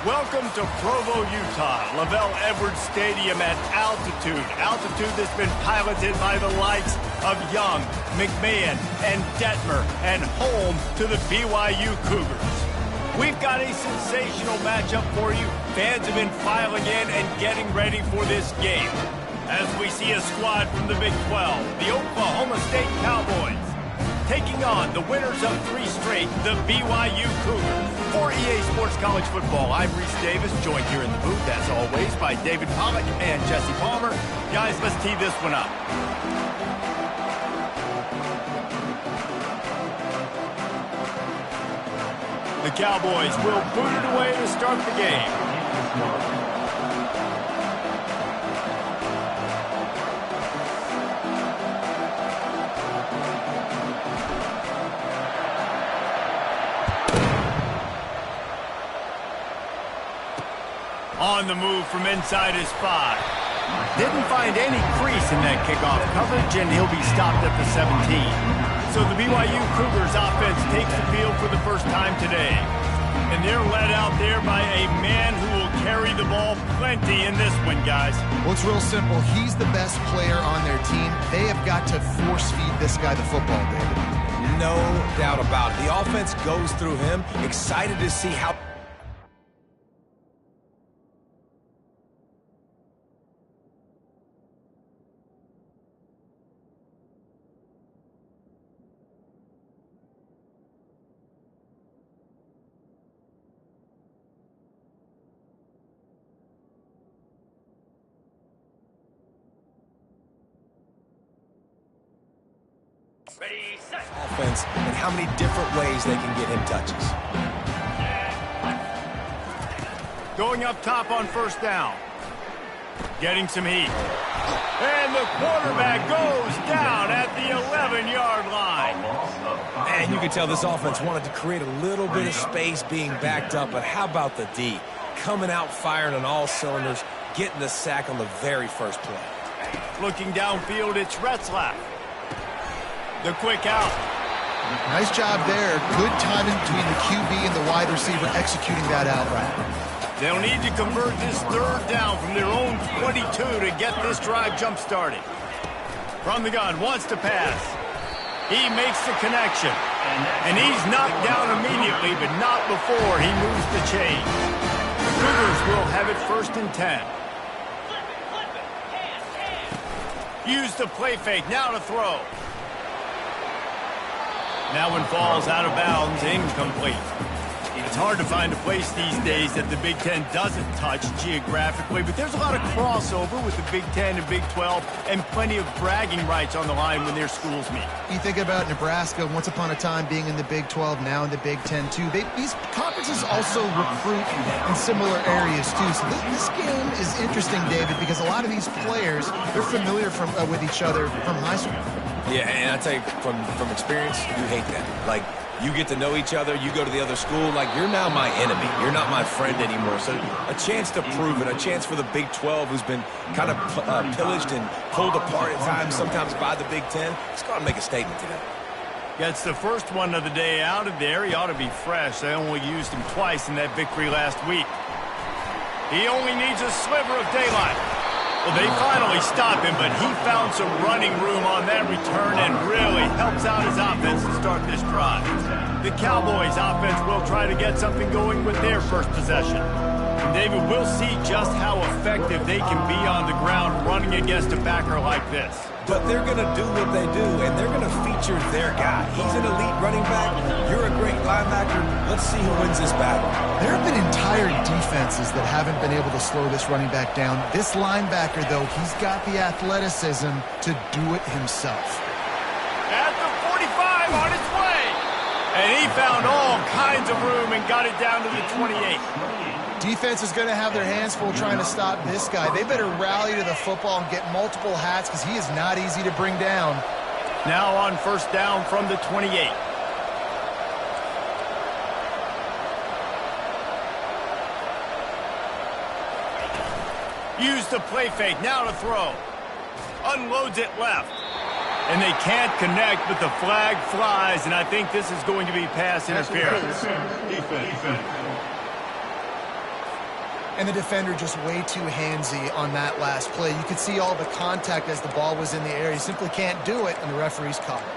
Welcome to Provo, Utah, Lavelle Edwards Stadium at altitude. Altitude that's been piloted by the likes of Young, McMahon, and Detmer, and home to the BYU Cougars. We've got a sensational matchup for you. Fans have been filing in and getting ready for this game. As we see a squad from the Big 12, the Oklahoma State Cowboys, taking on the winners of 3 straight, the BYU Cougars. For EA Sports College Football, I'm Reese Davis, joined here in the booth, as always, by David Pollack and Jesse Palmer. Guys, let's tee this one up. The Cowboys will boot it away to start the game. On the move from inside his 5. Didn't find any crease in that kickoff coverage, and he'll be stopped at the 17. So the BYU Cougars offense takes the field for the first time today. And they're led out there by a man who will carry the ball plenty in this one, guys. Well, it's real simple. He's the best player on their team. They have got to force-feed this guy the football, David. No doubt about it. The offense goes through him. Excited to see how... Ready, set. offense and how many different ways they can get him touches. Going up top on first down. Getting some heat. And the quarterback goes down at the 11-yard line. Man, you can tell this offense wanted to create a little bit of space being backed up, but how about the D? Coming out firing on all cylinders, getting the sack on the very first play. Looking downfield, it's Retzlaff. The quick out. Nice job there. Good timing between the QB and the wide receiver executing that out route. They'll need to convert this third down from their own 22 to get this drive jump-started. From the gun, wants to pass. He makes the connection. And he's knocked down immediately, but not before he moves the chain. The Cougars will have it 1st and 10. Use the play fake, now to throw. That one falls out of bounds, incomplete. It's hard to find a place these days that the Big Ten doesn't touch geographically, but there's a lot of crossover with the Big Ten and Big 12 and plenty of bragging rights on the line when their schools meet. You think about Nebraska, once upon a time being in the Big 12, now in the Big 10 too. These conferences also recruit in similar areas too. So this game is interesting, David, because a lot of these players, they're familiar with each other from high school. Yeah, and I tell you, from experience, you hate that. Like, you get to know each other, you go to the other school, like, you're now my enemy. You're not my friend anymore. So a chance to prove it, a chance for the Big 12, who's been kind of pillaged and pulled apart at times, sometimes by the Big 10. Let's go out and make a statement today. Gets the first one of the day out of there. He ought to be fresh. They only used him twice in that victory last week. He only needs a sliver of daylight. Well, they finally stop him, but he found some running room on that return and really helps out his offense to start this drive. The Cowboys offense will try to get something going with their first possession. And David, we'll see just how effective they can be on the ground running against a backer like this. But they're going to do what they do, and they're going to feature their guy. He's an elite running back. You're a great linebacker. Let's see who wins this battle. There have been entire defenses that haven't been able to slow this running back down. This linebacker, though, he's got the athleticism to do it himself. At the 45 on its way. And he found all kinds of room and got it down to the 28. Defense is going to have their hands full trying to stop this guy. They better rally to the football and get multiple hats because he is not easy to bring down. Now on first down from the 28. Use the play fake, now to throw. Unloads it left. And they can't connect, but the flag flies, and I think this is going to be pass interference. And the defender just way too handsy on that last play. You could see all the contact as the ball was in the air. He simply can't do it, and the referee's caught it.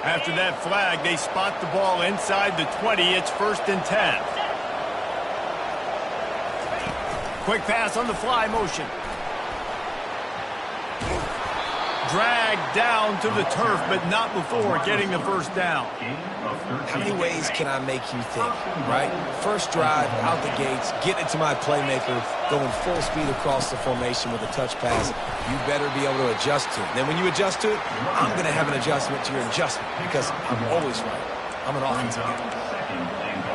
After that flag, they spot the ball inside the 20. It's 1st and 10. Quick pass on the fly motion. Dragged down to the turf, but not before getting the first down. How many ways can I make you think, right? First drive, out the gates, get it to my playmaker, going full speed across the formation with a touch pass. You better be able to adjust to it. Then when you adjust to it, I'm going to have an adjustment to your adjustment because I'm always right. I'm an offensive guy.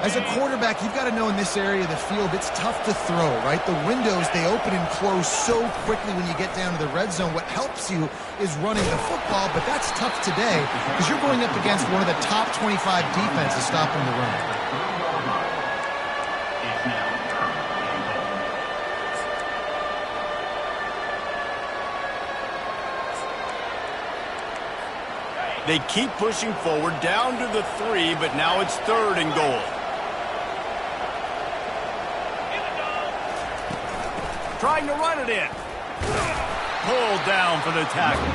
As a quarterback, you've got to know in this area of the field, it's tough to throw, right? The windows, they open and close so quickly when you get down to the red zone. What helps you is running the football, but that's tough today because you're going up against one of the top 25 defenses stopping the run. They keep pushing forward down to the 3, but now it's 3rd and goal. Trying to run it in. Pulled down for the tackle.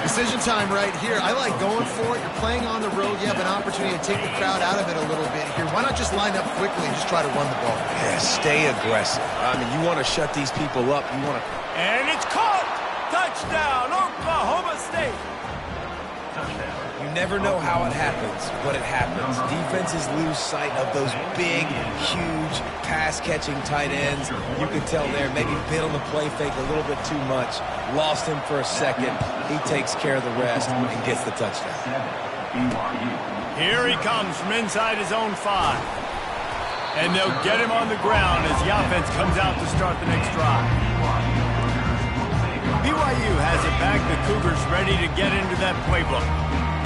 Decision time right here. I like going for it. You're playing on the road. You have an opportunity to take the crowd out of it a little bit here. Why not just line up quickly and just try to run the ball? Yeah, stay aggressive. I mean, you want to shut these people up. You want to... And it's caught! Touchdown, Oklahoma State! You never know how it happens, but it happens. Defenses lose sight of those big, huge, pass-catching tight ends. You can tell there, maybe bit on the play fake a little bit too much. Lost him for a second. He takes care of the rest and gets the touchdown. Here he comes from inside his own 5. And they'll get him on the ground as the offense comes out to start the next drive. BYU has it back. The Cougars ready to get into that playbook.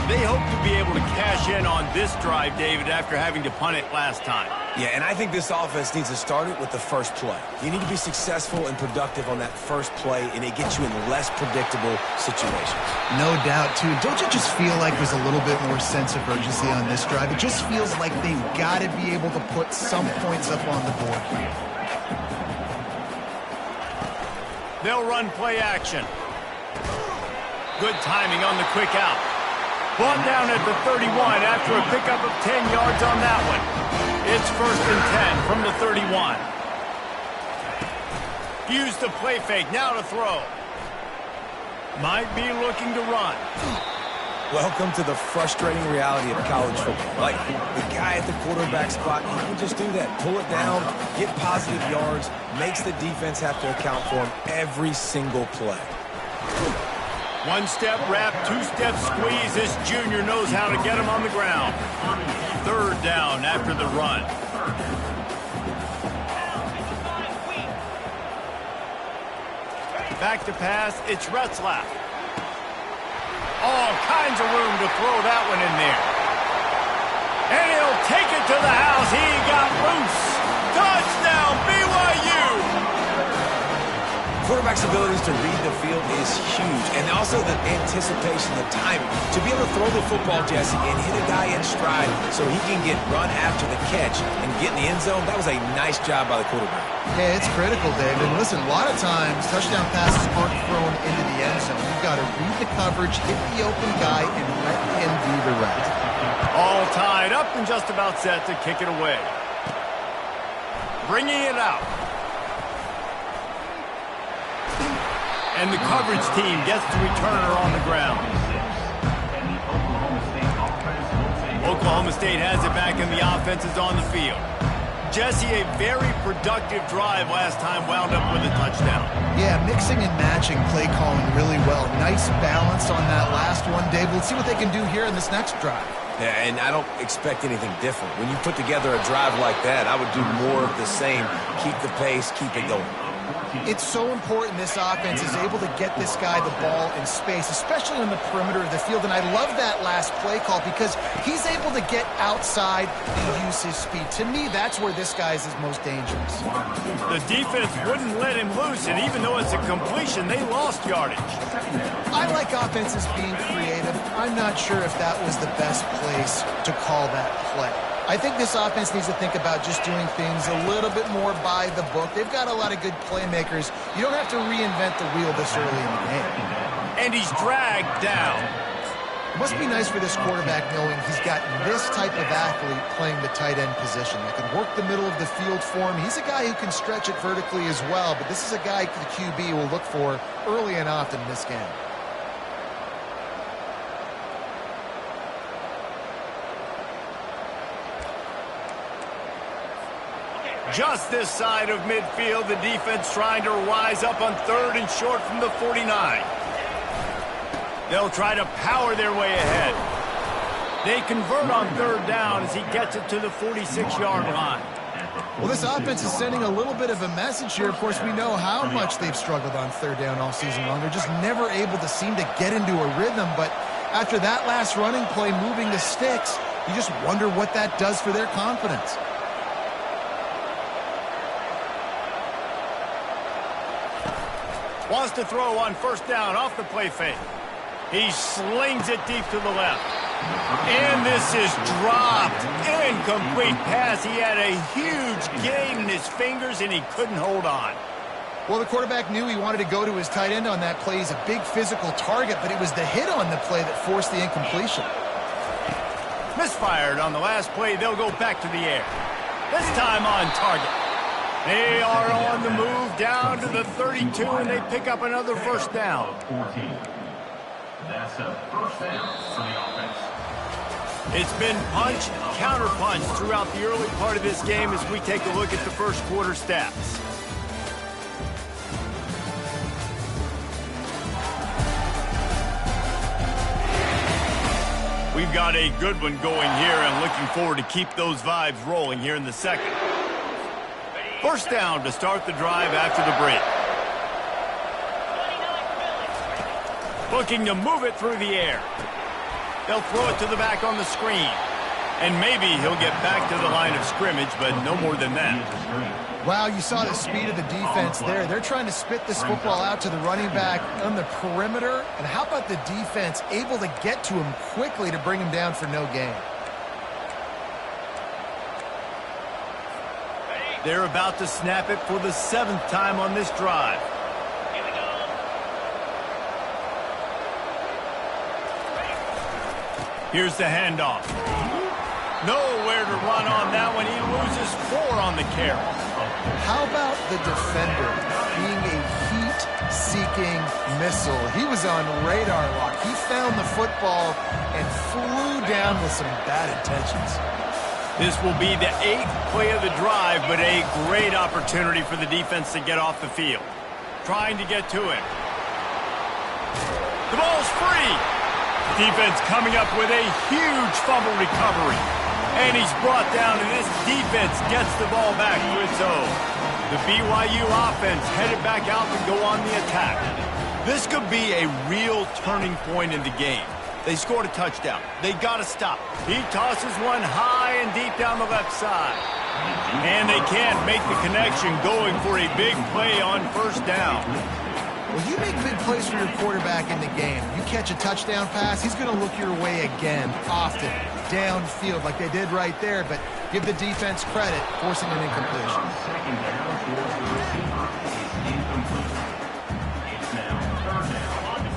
They hope to be able to cash in on this drive, David, after having to punt it last time. Yeah, and I think this offense needs to start it with the first play. You need to be successful and productive on that first play, and it gets you in less predictable situations. No doubt, too. Don't you just feel like there's a little bit more sense of urgency on this drive? It just feels like they've got to be able to put some points up on the board here. They'll run play action. Good timing on the quick out. Ball down at the 31 after a pickup of 10 yards on that one. It's 1st and 10 from the 31. Use the play fake, now to throw. Might be looking to run. Welcome to the frustrating reality of college football. Like, the guy at the quarterback spot, he can just do that. Pull it down, get positive yards, makes the defense have to account for him every single play. 1-step wrap, 2-step squeeze. This junior knows how to get him on the ground. 3rd down after the run. Back to pass, it's Retzlaff. All kinds of room to throw that one in there. And he'll take it to the house. He got loose. Touchdown, BYU! Quarterback's abilities to read the field is huge, and also the anticipation, the timing. To be able to throw the football, Jesse, and hit a guy in stride so he can get run after the catch and get in the end zone, that was a nice job by the quarterback. Yeah, it's critical, David. And listen, a lot of times, touchdown passes aren't thrown into the end zone. You've got to read the coverage, hit the open guy, and let him do the rest. All tied up and just about set to kick it away. Bringing it out. And the coverage team gets the returner on the ground. Oklahoma State has it back and the offense is on the field. Jesse, a very productive drive last time, wound up with a touchdown. Yeah, mixing and matching play calling really well. Nice balance on that last one, Dave. Let's see what they can do here in this next drive. Yeah, and I don't expect anything different. When you put together a drive like that, I would do more of the same. Keep the pace, keep it going. It's so important this offense is able to get this guy the ball in space, especially on the perimeter of the field. And I love that last play call because he's able to get outside and use his speed. To me, that's where this guy is his most dangerous. The defense wouldn't let him loose, and even though it's a completion, they lost yardage. I like offenses being creative. I'm not sure if that was the best place to call that play. I think this offense needs to think about just doing things a little bit more by the book. They've got a lot of good playmakers. You don't have to reinvent the wheel this early in the game. And he's dragged down. It must be nice for this quarterback knowing he's got this type of athlete playing the tight end position that can work the middle of the field for him. He's a guy who can stretch it vertically as well, but this is a guy the QB will look for early and often in this game. Just this side of midfield, the defense trying to rise up on 3rd and short from the 49. They'll try to power their way ahead. They convert on 3rd down as he gets it to the 46-yard line. Well, this offense is sending a little bit of a message here. Of course, we know how much they've struggled on 3rd down all season long. They're just never able to seem to get into a rhythm. But after that last running play, moving the sticks, you just wonder what that does for their confidence. Wants to throw on 1st down off the play fake. He slings it deep to the left. And this is dropped. Incomplete pass. He had a huge gain in his fingers, and he couldn't hold on. Well, the quarterback knew he wanted to go to his tight end on that play. He's a big physical target, but it was the hit on the play that forced the incompletion. Misfired on the last play. They'll go back to the air. This time on target. They are on the move down to the 32, and they pick up another 1st down. 14. That's a 1st down for the offense. It's been punch, counter-punch throughout the early part of this game as we take a look at the 1st quarter stats. We've got a good one going here and looking forward to keep those vibes rolling here in the 2nd. 1st down to start the drive after the break. Looking to move it through the air. They'll throw it to the back on the screen. And maybe he'll get back to the line of scrimmage, but no more than that. Wow, you saw the speed of the defense there. They're trying to spit this football out to the running back on the perimeter. And how about the defense able to get to him quickly to bring him down for no gain? They're about to snap it for the 7th time on this drive. Here's the handoff. Nowhere to run on that one. He loses 4 on the carry. How about the defender being a heat-seeking missile? He was on radar lock. He found the football and flew down with some bad intentions. This will be the 8th play of the drive, but a great opportunity for the defense to get off the field. Trying to get to him. The ball's free. Defense coming up with a huge fumble recovery. And he's brought down, and this defense gets the ball back to its own. The BYU offense headed back out to go on the attack. This could be a real turning point in the game. They scored a touchdown. They got to stop. He tosses one high and deep down the left side. And they can't make the connection going for a big play on 1st down. Well, you make big plays for your quarterback in the game. You catch a touchdown pass, he's going to look your way again, often, downfield like they did right there. But give the defense credit, forcing an incompletion.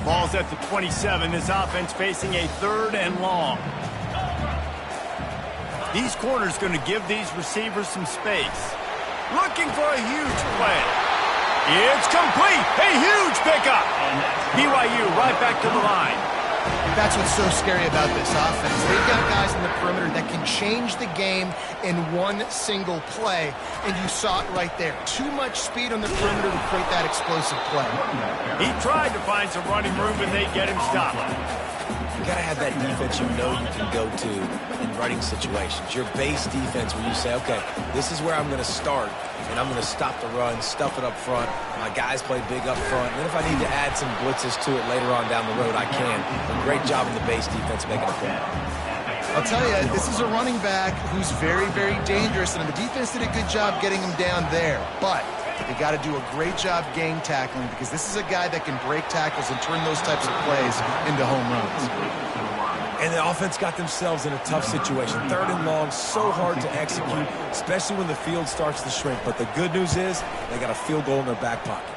Ball's at the 27. This offense facing a 3rd and long. These corners going to give these receivers some space. Looking for a huge play. It's complete. A huge pickup. BYU right back to the line. That's what's so scary about this offense. They've got guys in the perimeter that can change the game in one single play, and you saw it right there. Too much speed on the perimeter to create that explosive play. He tried to find some running room, and they get him stopped. You got to have that defense you know you can go to in running situations. Your base defense where you say, okay, this is where I'm going to start, and I'm going to stop the run, stuff it up front. My guys play big up front. And then if I need to add some blitzes to it later on down the road, I can. A great job in the base defense making a play. I'll tell you, this is a running back who's very, very dangerous, and the defense did a good job getting him down there. But they got to do a great job gang tackling, because this is a guy that can break tackles and turn those types of plays into home runs. And the offense got themselves in a tough situation. 3rd and long, so hard to execute, especially when the field starts to shrink. But the good news is they got a field goal in their back pocket.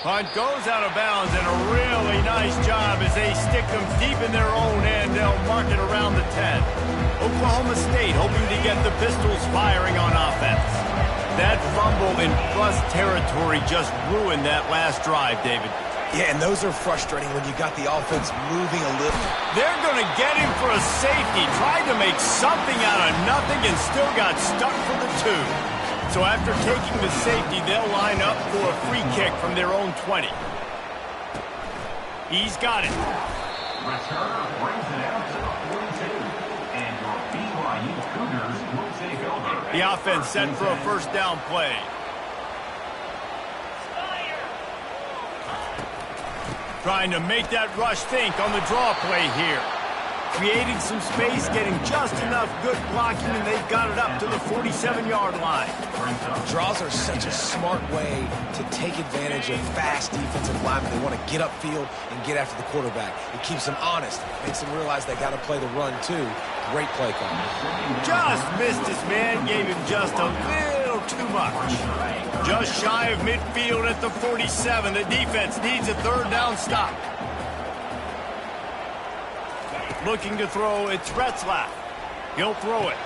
Punt goes out of bounds, and a really nice job as they stick them deep in their own end. They'll mark it around the 10. Oklahoma State hoping to get the Pistols firing on offense. That fumble in plus territory just ruined that last drive, David. Yeah, and those are frustrating when you got the offense moving a little. They're going to get him for a safety. Tried to make something out of nothing and still got stuck for the 2. So after taking the safety, they'll line up for a free kick from their own 20. He's got it. Returner brings it out to the 42. And your BYU Cougars will take over. The offense set for a first down play. Trying to make that rush think on the draw play here. Creating some space, getting just enough good blocking, and they've got it up to the 47-yard line. Draws are such a smart way to take advantage of fast defensive linemen. They want to get upfield and get after the quarterback. It keeps them honest, makes them realize they got to play the run too. Great play call. Just missed his man, gave him just a little too much. Just shy of midfield at the 47. The defense needs a 3rd down stop. Looking to throw, it's Retzlaff. He'll throw it.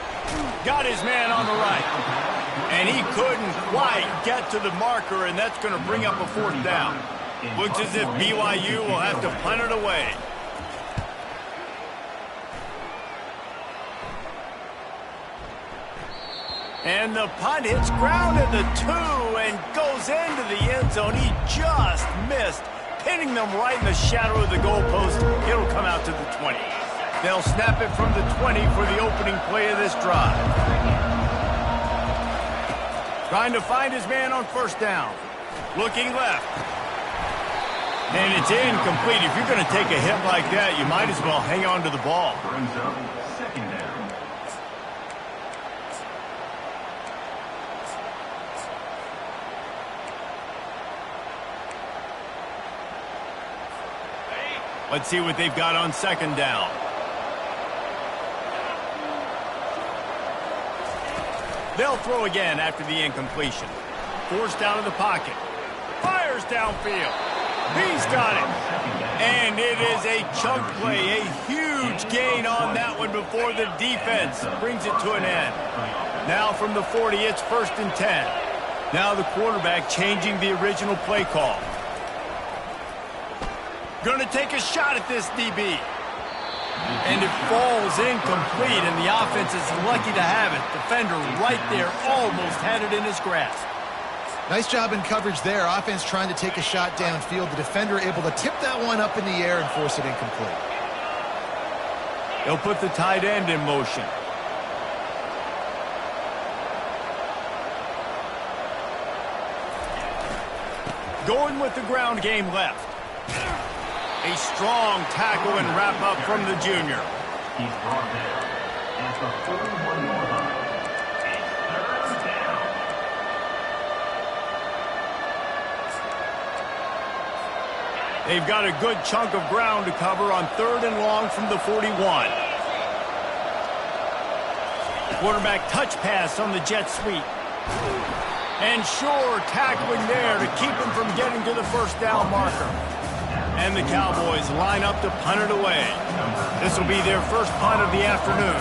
Got his man on the right. And he couldn't quite get to the marker, and that's going to bring up a 4th down. Looks as if BYU will have to punt it away. And the punt hits ground at the 2 and goes into the end zone. He just missed, pinning them right in the shadow of the goalpost. It'll come out to the 20. They'll snap it from the 20 for the opening play of this drive. Trying to find his man on first down. Looking left. And it's incomplete. If you're going to take a hit like that, you might as well hang on to the ball. Brings up 2nd down. Let's see what they've got on 2nd down. They'll throw again after the incompletion. Forced out of the pocket. Fires downfield. He's got it. And it is a chunk play. A huge gain on that one before the defense brings it to an end. Now from the 40, it's 1st and 10. Now the quarterback changing the original play call. Going to take a shot at this DB. And it falls incomplete, and the offense is lucky to have it. Defender right there almost had it in his grasp. Nice job in coverage there. Offense trying to take a shot downfield. The defender able to tip that one up in the air and force it incomplete. They'll put the tight end in motion. Going with the ground game left. A strong tackle and wrap up from the junior. He's brought down at the 41-yard line. It's 3rd down. They've got a good chunk of ground to cover on 3rd and long from the 41. Quarterback touch pass on the jet sweep. And sure tackling there to keep him from getting to the first down marker. And the Cowboys line up to punt it away. This will be their first punt of the afternoon.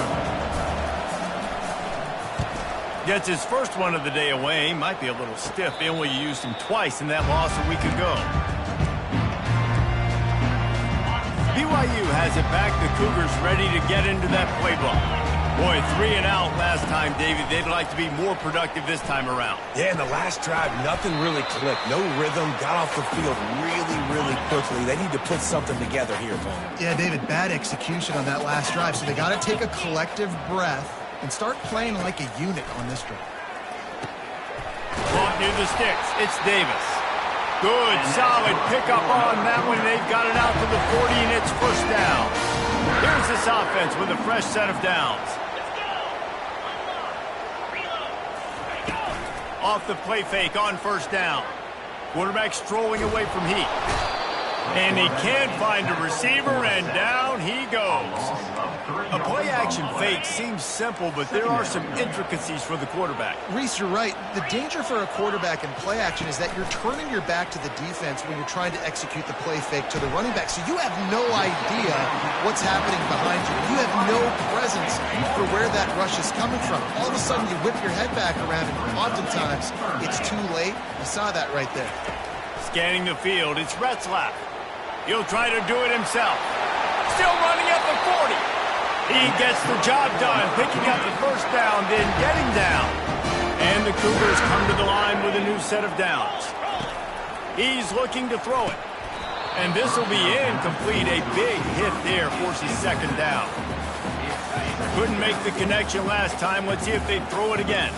Gets his first one of the day away. Might be a little stiff. They only used him twice in that loss a week ago. BYU has it back. The Cougars ready to get into that playbook. Boy, 3 and out last time, David. They'd like to be more productive this time around. Yeah, in the last drive, nothing really clicked. No rhythm. Got off the field really quickly. They need to put something together here, Tony. Yeah, David, bad execution on that last drive. So they got to take a collective breath and start playing like a unit on this drive. Caught near the sticks. It's Davis. Good, solid pickup on that one. They've got it out to the 40, and it's first down. Here's this offense with a fresh set of downs. Off the play fake on first down. Quarterback strolling away from heat. And he can't find a receiver, and down he goes. A play-action fake seems simple, but there are some intricacies for the quarterback. Reese, you're right. The danger for a quarterback in play action is that you're turning your back to the defense when you're trying to execute the play fake to the running back. So you have no idea what's happening behind you. You have no presence for where that rush is coming from. All of a sudden, you whip your head back around, and oftentimes it's too late. You saw that right there. Scanning the field, it's Retzlaff. He'll try to do it himself. Still running at the 40. He gets the job done, picking up the first down, then getting down. And the Cougars come to the line with a new set of downs. He's looking to throw it. And this will be incomplete. A big hit there forces second down. Couldn't make the connection last time. Let's see if they throw it again.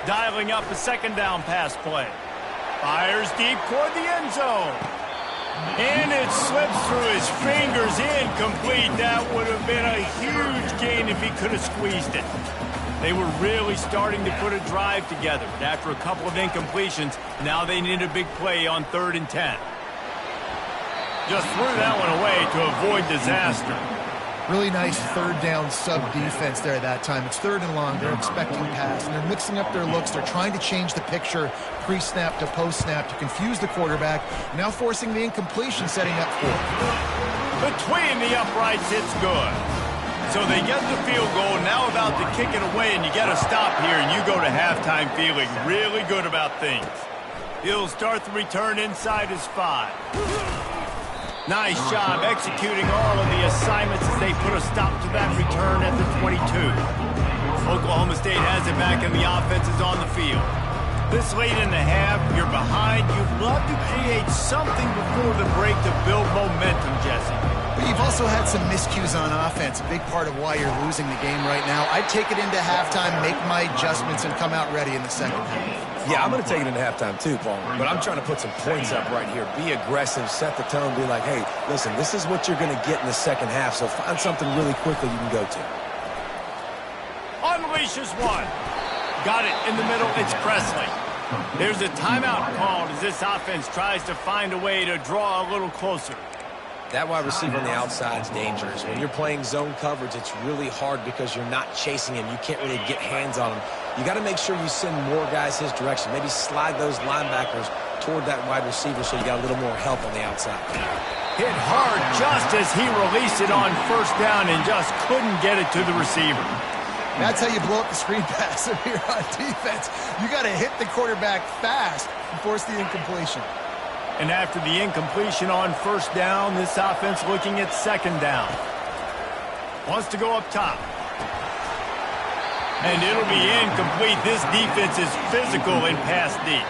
Dialing up a second down pass play. Fires deep toward the end zone. And it slips through his fingers, incomplete. That would have been a huge gain if he could have squeezed it. They were really starting to put a drive together. But after a couple of incompletions, now they need a big play on 3rd and 10. Just threw that one away to avoid disaster. Really nice third down sub-defense there that time. It's 3rd and long. They're expecting pass, and they're mixing up their looks. They're trying to change the picture pre-snap to post-snap to confuse the quarterback, now forcing the incompletion, setting up for it. Between the uprights, it's good. So they get the field goal, now about to kick it away, and you get a stop here, and you go to halftime feeling really good about things. He'll start the return inside his 5. Nice job executing all of the assignments as they put a stop to that return at the 22. Oklahoma State has it back and the offense is on the field. This late in the half, you're behind. You'd love to create something before the break to build momentum, Jesse. But you've also had some miscues on offense, a big part of why you're losing the game right now. I'd take it into halftime, make my adjustments, and come out ready in the second half. Yeah, I'm going to take it into halftime too, Paul. But I'm trying to put some points up right here. Be aggressive, set the tone, be like, hey, listen, this is what you're going to get in the second half, so find something really quickly you can go to. Unleashes one. Got it in the middle. It's Presley. There's a timeout called as this offense tries to find a way to draw a little closer. That wide receiver on the outside is dangerous. When you're playing zone coverage, it's really hard because you're not chasing him. You can't really get hands on him. You got to make sure you send more guys his direction. Maybe slide those linebackers toward that wide receiver so you got a little more help on the outside. Hit hard just as he released it on first down and just couldn't get it to the receiver. That's how you blow up the screen pass if you're on defense. You got to hit the quarterback fast and force the incompletion. And after the incompletion on first down, this offense looking at second down. Wants to go up top. And it'll be incomplete. This defense is physical and pass deep.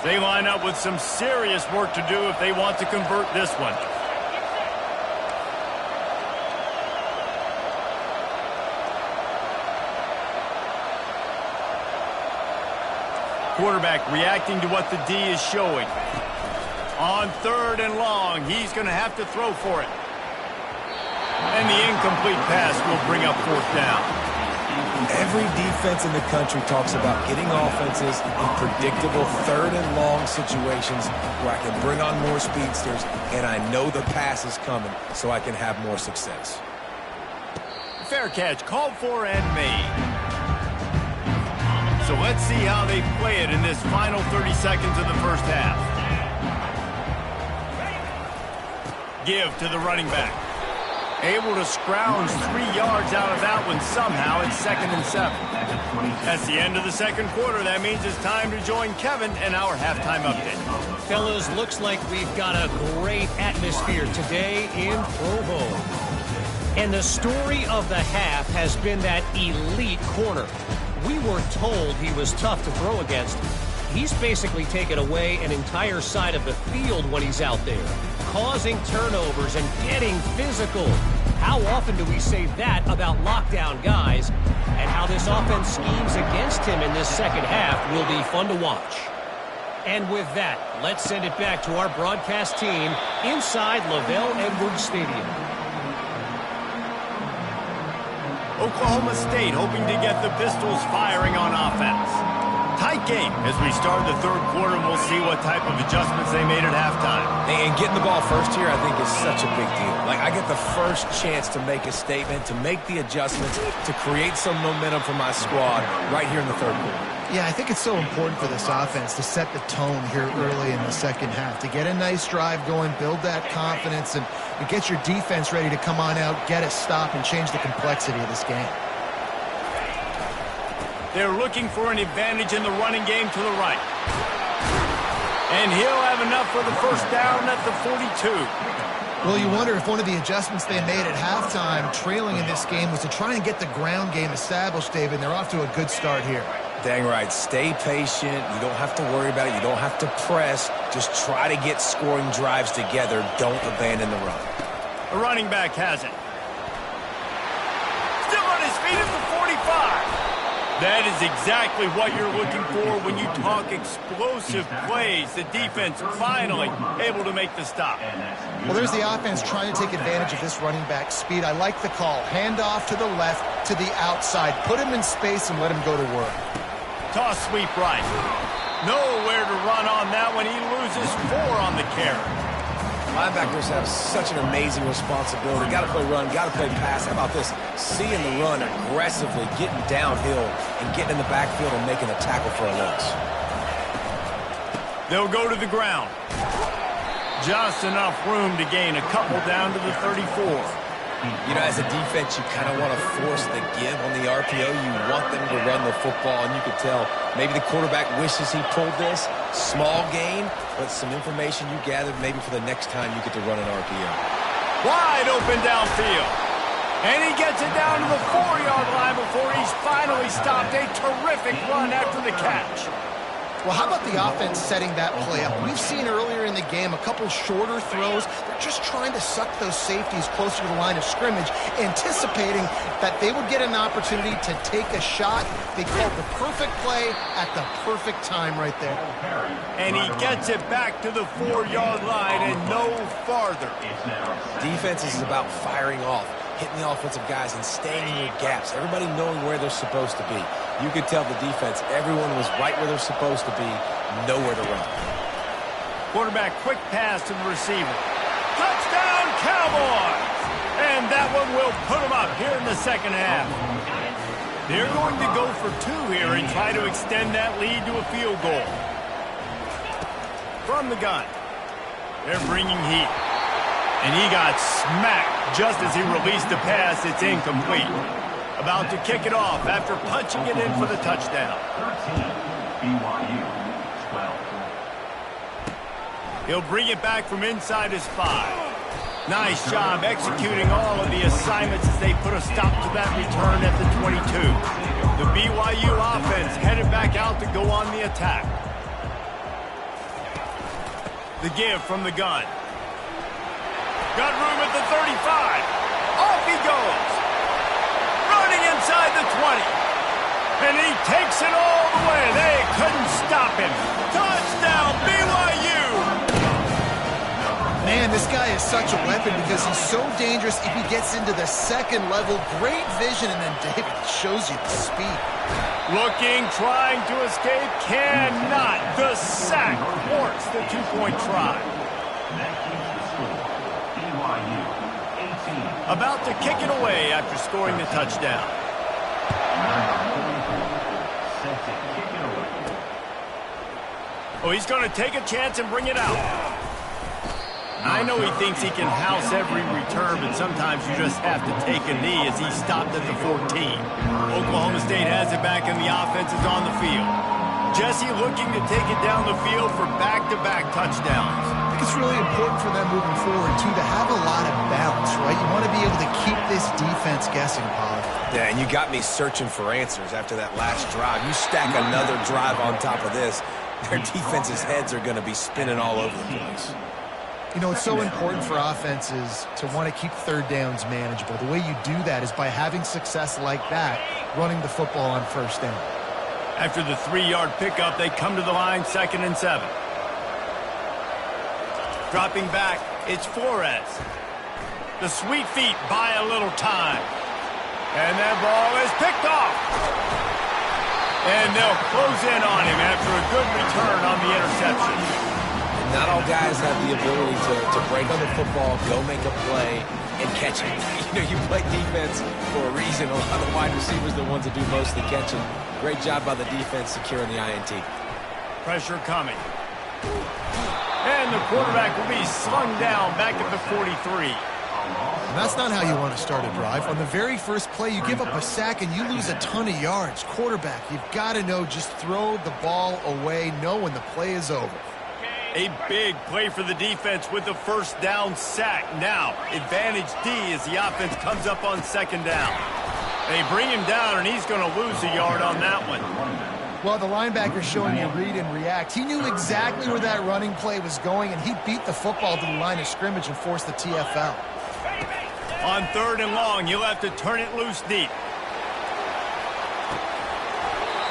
They line up with some serious work to do if they want to convert this one. Quarterback reacting to what the D is showing. On 3rd and long, he's going to have to throw for it. And the incomplete pass will bring up 4th down. Every defense in the country talks about getting offenses in predictable 3rd and long situations where I can bring on more speedsters and I know the pass is coming so I can have more success. Fair catch called for and made. So let's see how they play it in this final 30 seconds of the first half. Give to the running back. Able to scrounge 3 yards out of that one somehow. It's 2nd and 7. That's the end of the second quarter. That means it's time to join Kevin and our halftime update. Fellas, looks like we've got a great atmosphere today in Provo. And the story of the half has been that elite corner. We were told he was tough to throw against. He's basically taken away an entire side of the field when he's out there, causing turnovers and getting physical. How often do we say that about lockdown guys? And how this offense schemes against him in this second half will be fun to watch. And with that, let's send it back to our broadcast team inside LaVell Edwards Stadium. Oklahoma State hoping to get the Pistols firing on offense. Tight game as we start the third quarter, and we'll see what type of adjustments they made at halftime. And getting the ball first here, I think, is such a big deal. Like, I get the first chance to make a statement, to make the adjustments, to create some momentum for my squad right here in the third quarter. Yeah, I think it's so important for this offense to set the tone here early in the second half, to get a nice drive going, build that confidence, and get your defense ready to come on out, get a stop, and change the complexity of this game. They're looking for an advantage in the running game to the right. And he'll have enough for the first down at the 42. Well, you wonder if one of the adjustments they made at halftime, trailing in this game, was to try and get the ground game established, David. They're off to a good start here. Dang right. Stay patient. You don't have to worry about it. You don't have to press. Just try to get scoring drives together. Don't abandon the run. The running back has it. Still on his feet at the 45. That is exactly what you're looking for when you talk explosive plays. The defense finally able to make the stop. Well, there's the offense trying to take advantage of this running back speed. I like the call. Hand off to the left, to the outside. Put him in space and let him go to work. Toss sweep right. Nowhere to run on that one. He loses 4 on the carry. Linebackers have such an amazing responsibility. Got to play run, got to play pass. How about this? Seeing the run aggressively, getting downhill, and getting in the backfield and making a tackle for a loss. They'll go to the ground. Just enough room to gain a couple down to the 34. You know, as a defense, you kind of want to force the give on the RPO. You want them to run the football, and you could tell maybe the quarterback wishes he pulled this. Small gain, but some information you gathered maybe for the next time you get to run an RPO. Wide open downfield. And he gets it down to the 4-yard line before he's finally stopped. A terrific run after the catch. Well, how about the offense setting that play up? We've seen earlier in the game a couple shorter throws. They're just trying to suck those safeties closer to the line of scrimmage, anticipating that they would get an opportunity to take a shot. They called the perfect play at the perfect time right there. And he gets it back to the 4-yard line and no farther. Defense is about firing off, hitting the offensive guys and staying in your gaps. Everybody knowing where they're supposed to be. You could tell the defense, everyone was right where they're supposed to be, nowhere to run. Quarterback quick pass to the receiver. Touchdown, Cowboys! And that one will put them up here in the second half. They're going to go for 2 here and try to extend that lead to a field goal. From the gun. They're bringing heat. And he got smacked just as he released the pass. It's incomplete. About to kick it off after punching it in for the touchdown. 13, BYU, 12. He'll bring it back from inside his 5. Nice job executing all of the assignments as they put a stop to that return at the 22. The BYU offense headed back out to go on the attack. The give from the gun. Got room at the 35. Off he goes. Running inside the 20. And he takes it all the way. They couldn't stop him. Touchdown, BYU. Man, this guy is such a weapon because he's so dangerous if he gets into the second level. Great vision, and then David shows you the speed. Looking, trying to escape, cannot. The sack thwarts the 2-point try. About to kick it away after scoring the touchdown. Oh, he's going to take a chance and bring it out. I know he thinks he can house every return, but sometimes you just have to take a knee as he stopped at the 14. Oklahoma State has it back and the offense is on the field. Jesse looking to take it down the field for back-to-back touchdowns. I think it's really important for them moving forward, too, to have a lot of balance, right? You want to be able to keep this defense guessing, Paul. Yeah, and you got me searching for answers after that last drive. You stack another drive on top of this, their defense's heads are going to be spinning all over the place. You know, it's so important for offenses to want to keep third downs manageable. The way you do that is by having success like that, running the football on first down. After the 3-yard pickup, they come to the line, 2nd and 7. Dropping back, it's Flores. The sweet feet buy a little time. And that ball is picked off. And they'll close in on him after a good return on the interception. Not all guys have the ability to break on the football, go make a play, and catch it. You know, you play defense for a reason. A lot of the wide receivers are the ones that do most of the catching. Great job by the defense securing the INT. Pressure coming. And the quarterback will be slung down back at the 43. And that's not how you want to start a drive. On the very first play, you give up a sack and you lose a ton of yards. Quarterback, you've got to know, just throw the ball away, know when the play is over. A big play for the defense with the first down sack. Now, advantage D as the offense comes up on 2nd down. They bring him down, and he's going to lose a yard on that one. Well, the linebacker's showing you read and react. He knew exactly where that running play was going, and he beat the football to the line of scrimmage and forced the TFL. On 3rd and long, you'll have to turn it loose deep.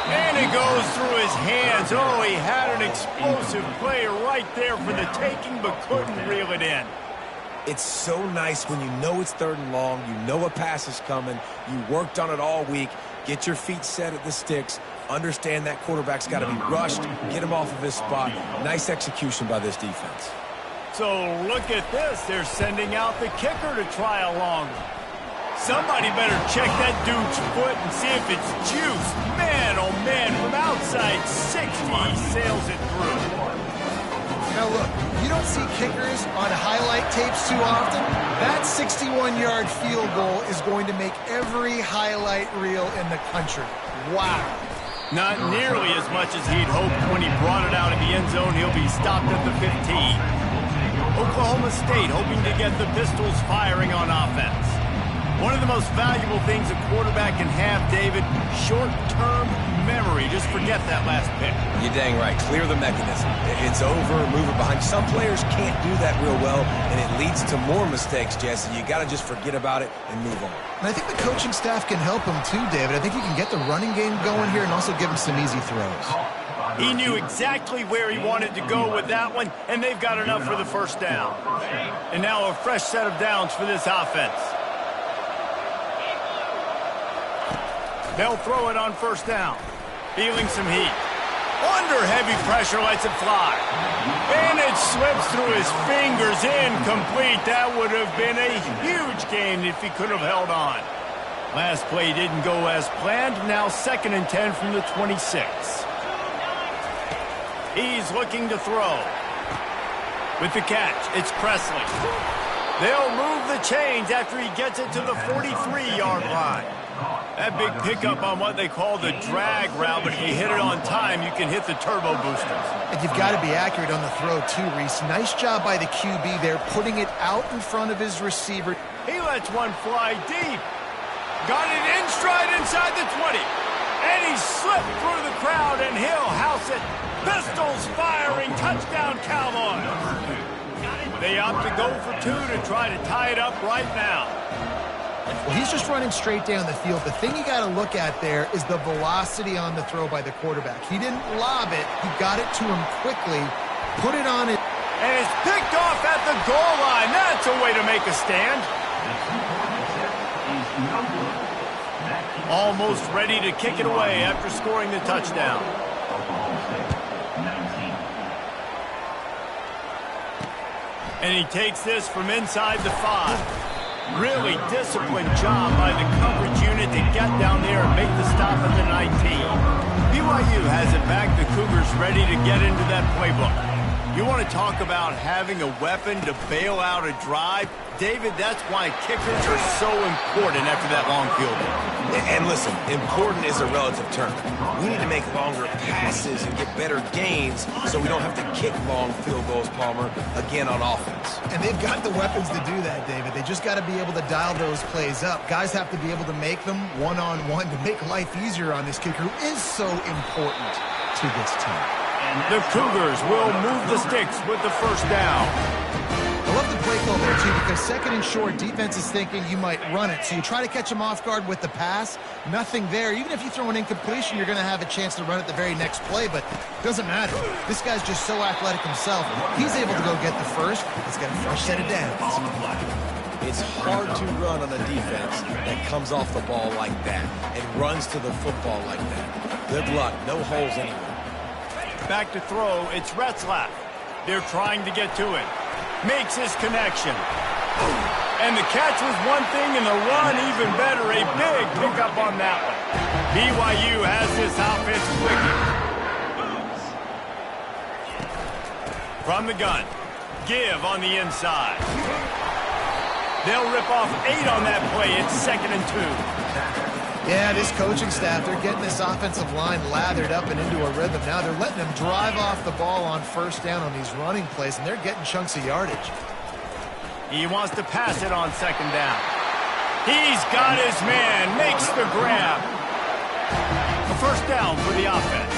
And it goes through his hands. Oh, he had an explosive play right there for the taking, but couldn't reel it in. It's so nice when you know it's 3rd and long, you know a pass is coming, you worked on it all week, get your feet set at the sticks, understand that quarterback's got to be rushed, get him off of his spot. Nice execution by this defense. So look at this. They're sending out the kicker to try a long one. Somebody better check that dude's foot and see if it's juice. Man, oh man, from outside 60, he sails it through. Now look, you don't see kickers on highlight tapes too often. That 61-yard field goal is going to make every highlight reel in the country. Wow. Not nearly as much as he'd hoped when he brought it out of the end zone. He'll be stopped at the 15. Oklahoma State hoping to get the Pistols firing on offense. One of the most valuable things a quarterback can have, David, short-term memory. Just forget that last pick. You're dang right. Clear the mechanism. It's over, move it behind. Some players can't do that real well, and it leads to more mistakes, Jesse. You got to just forget about it and move on. And I think the coaching staff can help him too, David. I think he can get the running game going here and also give him some easy throws. He knew exactly where he wanted to go with that one, and they've got enough for the first down. And now a fresh set of downs for this offense. They'll throw it on first down. Feeling some heat. Under heavy pressure, lets it fly. And it slips through his fingers, incomplete. That would have been a huge gain if he could have held on. Last play didn't go as planned. Now 2nd and 10 from the 26. He's looking to throw. With the catch, it's Presley. They'll move the chains after he gets it to the 43-yard line. That big pickup on what they call the drag route, but if you hit it on time, you can hit the turbo boosters. And you've got to be accurate on the throw too, Reese. Nice job by the QB there, putting it out in front of his receiver. He lets one fly deep. Got it in stride inside the 20. And he slipped through the crowd, and he'll house it. Pistols firing, touchdown Cowboys. They opt to go for 2 to try to tie it up right now. Well, he's just running straight down the field. The thing you got to look at there is the velocity on the throw by the quarterback. He didn't lob it. He got it to him quickly, put it on it. And it's picked off at the goal line. That's a way to make a stand. Almost ready to kick it away after scoring the touchdown. And he takes this from inside the 5. Really disciplined job by the coverage unit to get down there and make the stop at the 19. BYU has it back. The Cougars ready to get into that playbook. You want to talk about having a weapon to bail out a drive? David, that's why kickers are so important after that long field goal. And listen, important is a relative term. We need to make longer passes and get better gains so we don't have to kick long field goals, Palmer, again on offense. And they've got the weapons to do that, David. They just got to be able to dial those plays up. Guys have to be able to make them one-on-one to make life easier on this kicker who is so important to this team. The Cougars will move the sticks with the first down. I love the play call well there, too, because second and short, defense is thinking you might run it. So you try to catch them off guard with the pass. Nothing there. Even if you throw an incompletion, you're going to have a chance to run it the very next play, but it doesn't matter. This guy's just so athletic himself. He's able to go get the first. He's got a fresh set of downs. It's hard to run on a defense that comes off the ball like that and runs to the football like that. Good luck. No holes anywhere. Back to throw. It's Retzlaff. They're trying to get to it. Makes his connection. And the catch was one thing, and the run even better. A big pickup on that one. BYU has this offense clicking. From the gun. Give on the inside. They'll rip off 8 on that play. It's 2nd and 2. Yeah, this coaching staff, they're getting this offensive line lathered up and into a rhythm now. They're letting them drive off the ball on first down on these running plays, and they're getting chunks of yardage. He wants to pass it on 2nd down. He's got his man. Makes the grab. A first down for the offense.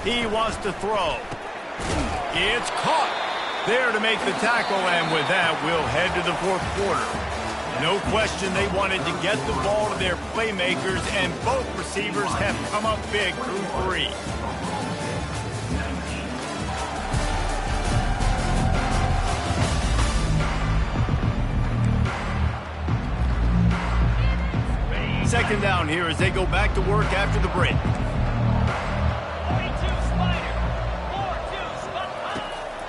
He wants to throw. It's caught. There to make the tackle, and with that, we'll head to the 4th quarter. No question they wanted to get the ball to their playmakers, and both receivers have come up big through 3. Second down here as they go back to work after the break.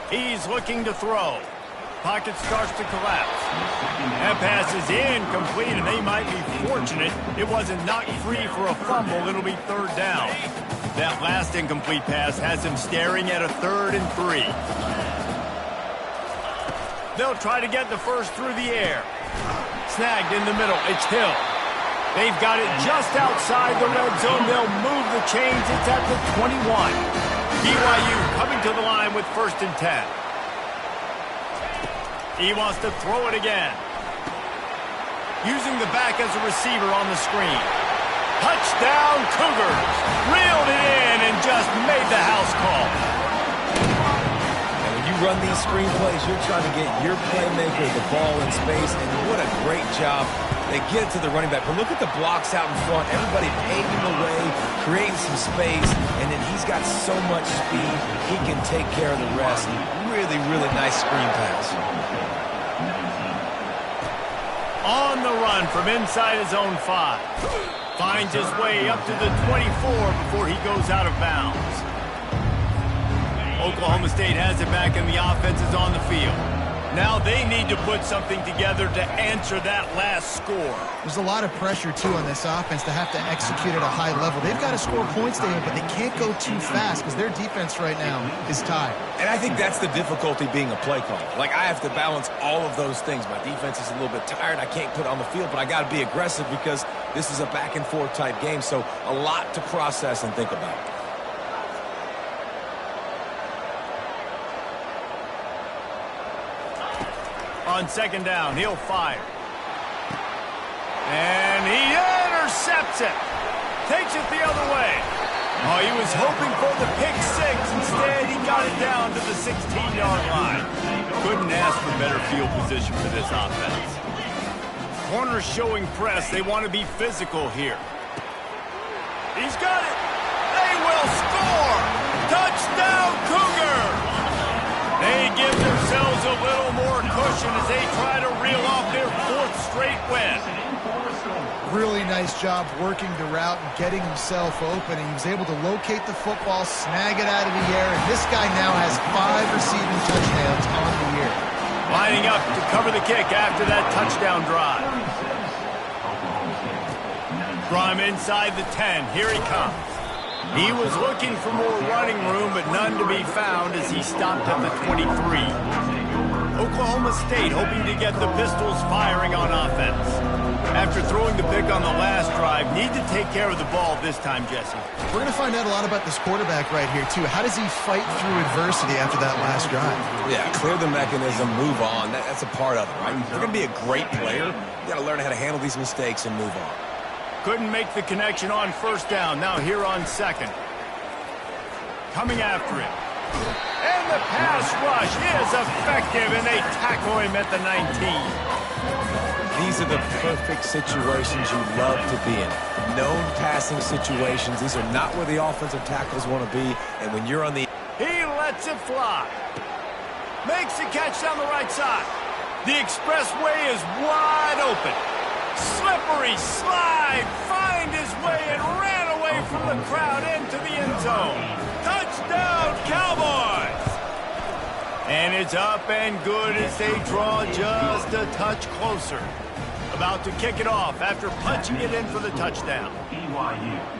He's looking to throw. Pocket starts to collapse. That pass is incomplete, and they might be fortunate it wasn't knocked free for a fumble. It'll be 3rd down. That last incomplete pass has him staring at a 3rd and 3. They'll try to get the first through the air. Snagged in the middle. It's Hill. They've got it just outside the red zone. They'll move the chains. It's at the 21. BYU coming to the line with 1st and 10. He wants to throw it again. Using the back as a receiver on the screen. Touchdown Cougars. Reeled it in and just made the house call. And when you run these screen plays, you're trying to get your playmaker the ball in space, and what a great job. They get it to the running back. But look at the blocks out in front. Everybody paving the way, creating some space, and then he's got so much speed, he can take care of the rest. Really, really nice screen pass. On the run from inside his own 5. Finds his way up to the 24 before he goes out of bounds. Oklahoma State has it back, and the offense is on the field. Now they need to put something together to answer that last score. There's a lot of pressure, too, on this offense to have to execute at a high level. They've got to score points, David, but they can't go too fast because their defense right now is tired. And I think that's the difficulty being a play caller. Like, I have to balance all of those things. My defense is a little bit tired. I can't put it on the field, but I got to be aggressive because this is a back-and-forth type game, so a lot to process and think about. On 2nd down, he'll fire. And he intercepts it. Takes it the other way. Oh, he was hoping for the pick 6. Instead, he got it down to the 16-yard line. Couldn't ask for better field position for this offense. Corners showing press. They want to be physical here. He's got it. They will score. Touchdown, Cougars. They give themselves a little more cushion as they try to reel off their 4th straight win. Really nice job working the route and getting himself open. He was able to locate the football, snag it out of the air, and this guy now has 5 receiving touchdowns on the year. Lining up to cover the kick after that touchdown drive. From inside the 10, here he comes. He was looking for more running room, but none to be found as he stopped at the 23. Oklahoma State hoping to get the Pistols firing on offense. After throwing the pick on the last drive, need to take care of the ball this time, Jesse. We're going to find out a lot about this quarterback right here, too. How does he fight through adversity after that last drive? Yeah, clear the mechanism, move on. That's a part of it, right? If you're going to be a great player, you got to learn how to handle these mistakes and move on. Couldn't make the connection on 1st down. Now here on 2nd. Coming after it. And the pass rush is effective, and they tackle him at the 19. These are the perfect situations you love to be in. Known passing situations. These are not where the offensive tackles want to be. And when you're on the... He lets it fly. Makes the catch down the right side. The expressway is wide open. Slippery slide. Find his way and ran away from the crowd into the end zone. Touchdown, Cowboys! And it's up and good as they draw just a touch closer. About to kick it off after punching it in for the touchdown.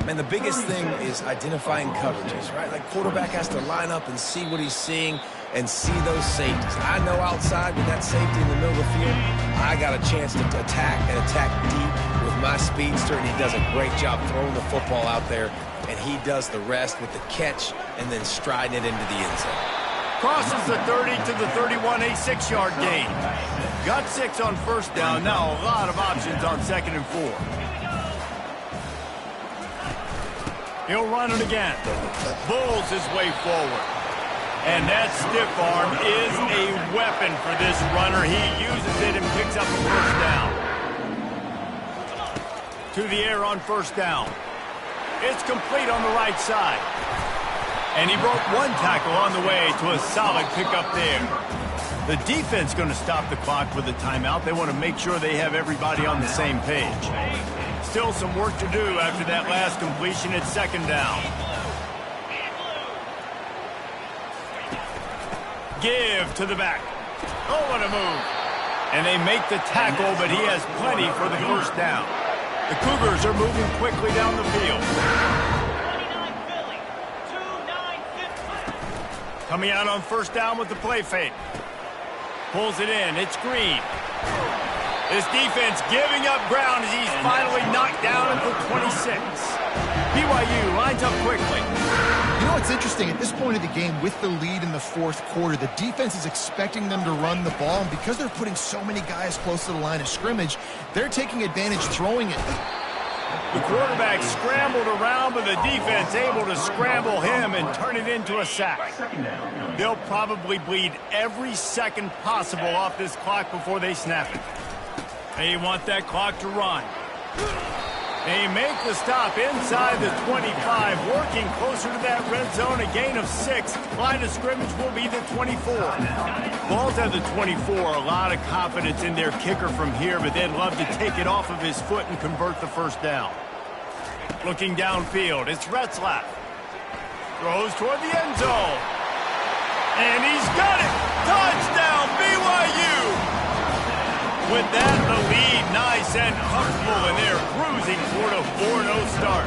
Man, the biggest thing is identifying coverages, right? Like, quarterback has to line up and see what he's seeing and see those safeties. I know outside with that safety in the middle of the field, I got a chance to attack and attack deep with my speedster, and he does a great job throwing the football out there, and he does the rest with the catch and then striding it into the end zone. Crosses the 30 to the 31, a 6-yard gain. Got 6 on first down. Now a lot of options on 2nd and 4. He'll run it again. Bulls his way forward. And that stiff arm is a weapon for this runner. He uses it and picks up a first down. To the air on first down. It's complete on the right side. And he broke one tackle on the way to a solid pickup there. The defense going to stop the clock with a timeout. They want to make sure they have everybody on the same page. Still some work to do after that last completion at 2nd down. Give to the back. Oh, what a move. And they make the tackle, but he has plenty for the first down. The Cougars are moving quickly down the field. Coming out on first down with the play fake. Pulls it in. It's Green. This defense giving up ground as he's finally knocked down at the 26. BYU lines up quickly. You know what's interesting? At this point of the game, with the lead in the 4th quarter, the defense is expecting them to run the ball. And because they're putting so many guys close to the line of scrimmage, they're taking advantage throwing it. The quarterback scrambled around, but the defense able to scramble him and turn it into a sack. They'll probably bleed every second possible off this clock before they snap it. They want that clock to run. They make the stop inside the 25, working closer to that red zone, a gain of 6. Line of scrimmage will be the 24. Ball's at the 24, a lot of confidence in their kicker from here, but they'd love to take it off of his foot and convert the first down. Looking downfield, it's Retzlaff. Throws toward the end zone. And he's got it! Touchdown, BYU! With that, the lead nice and comfortable, and they're cruising toward a 4-0 start.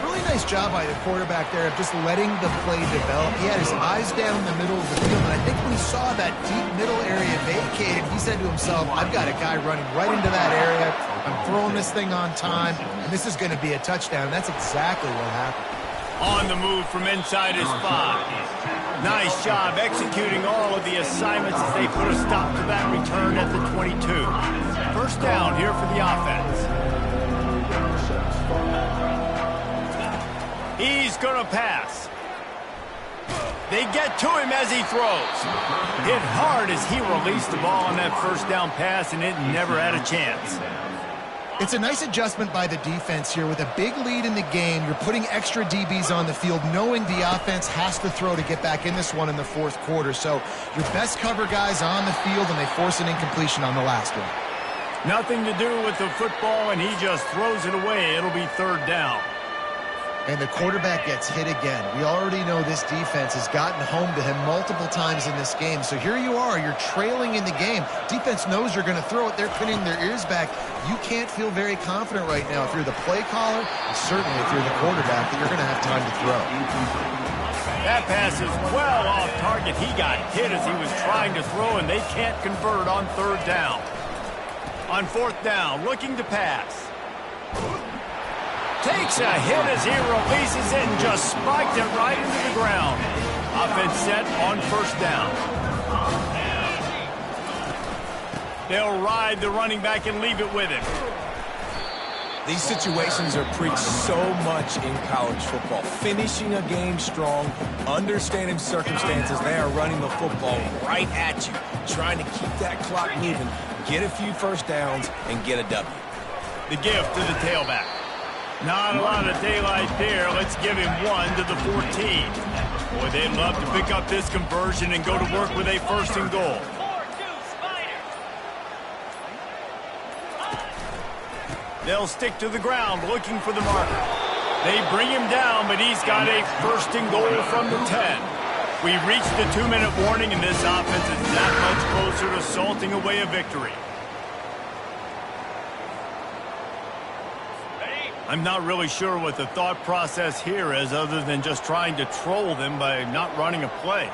Really nice job by the quarterback there of just letting the play develop. He had his eyes down the middle of the field, and I think when he saw that deep middle area vacated, he said to himself, I've got a guy running right into that area. I'm throwing this thing on time, and this is going to be a touchdown. That's exactly what happened. On the move from inside his 5. Nice job executing all of the assignments as they put a stop to that return at the 22. First down here for the offense. He's going to pass. They get to him as he throws. Hit hard as he released the ball on that first down pass, and it never had a chance. It's a nice adjustment by the defense here. With a big lead in the game, you're putting extra DBs on the field, knowing the offense has to throw to get back in this one in the 4th quarter. So your best cover guys on the field, and they force an incompletion on the last one. Nothing to do with the football, and he just throws it away. It'll be 3rd down. And the quarterback gets hit again. We already know this defense has gotten home to him multiple times in this game. So here you are, you're trailing in the game. Defense knows you're going to throw it. They're pinning their ears back. You can't feel very confident right now if you're the play caller, and certainly if you're the quarterback, that you're going to have time to throw. That pass is well off target. He got hit as he was trying to throw, and they can't convert on 3rd down. On 4th down, looking to pass. Takes a hit as he releases it and just spiked it right into the ground. Offense set on first down. They'll ride the running back and leave it with him. These situations are preached so much in college football. Finishing a game strong, understanding circumstances. They are running the football right at you, trying to keep that clock moving, get a few first downs, and get a W. The gift to the tailback. Not a lot of daylight there. Let's give him 1 to the 14. Boy, they'd love to pick up this conversion and go to work with a 1st and goal. They'll stick to the ground looking for the marker. They bring him down, but he's got a 1st and goal from the 10. We've reached the 2-minute warning, and this offense is that much closer to salting away a victory. I'm not really sure what the thought process here is other than just trying to troll them by not running a play.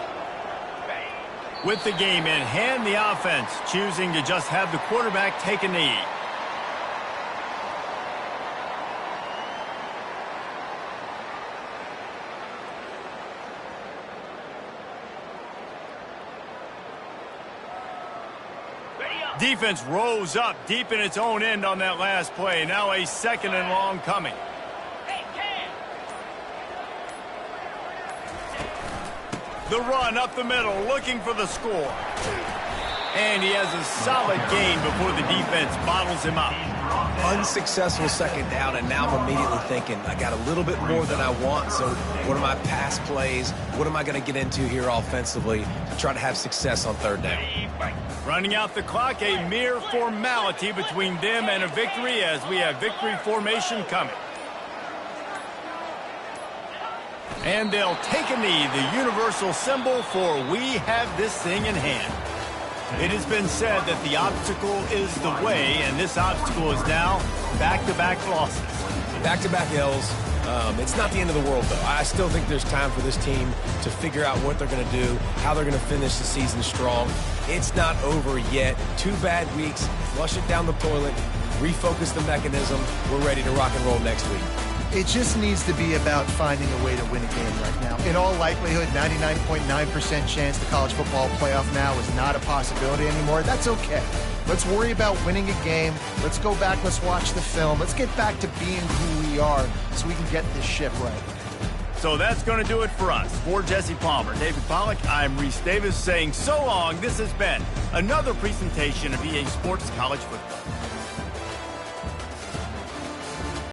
With the game in hand, the offense choosing to just have the quarterback take a knee. Defense rose up deep in its own end on that last play. Now a 2nd and long coming. The run up the middle, looking for the score. And he has a solid gain before the defense bottles him up. Unsuccessful 2nd down, and now I'm immediately thinking, I got a little bit more than I want, so what are my pass plays? What am I going to get into here offensively to try to have success on 3rd down? Running out the clock, a mere formality between them and a victory as we have victory formation coming. And they'll take a knee, the universal symbol for we have this thing in hand. It has been said that the obstacle is the way, and this obstacle is now back-to-back losses. Back-to-back L's. It's not the end of the world, though. I still think there's time for this team to figure out what they're going to do, how they're going to finish the season strong. It's not over yet. 2 bad weeks. Flush it down the toilet. Refocus the mechanism. We're ready to rock and roll next week. It just needs to be about finding a way to win a game right now. In all likelihood, 99.9% chance the college football playoff now is not a possibility anymore. That's okay. Let's worry about winning a game. Let's go back. Let's watch the film. Let's get back to being who we are so we can get this ship right. So that's going to do it for us. For Jesse Palmer, David Pollack, I'm Reese Davis saying so long. This has been another presentation of EA Sports College Football.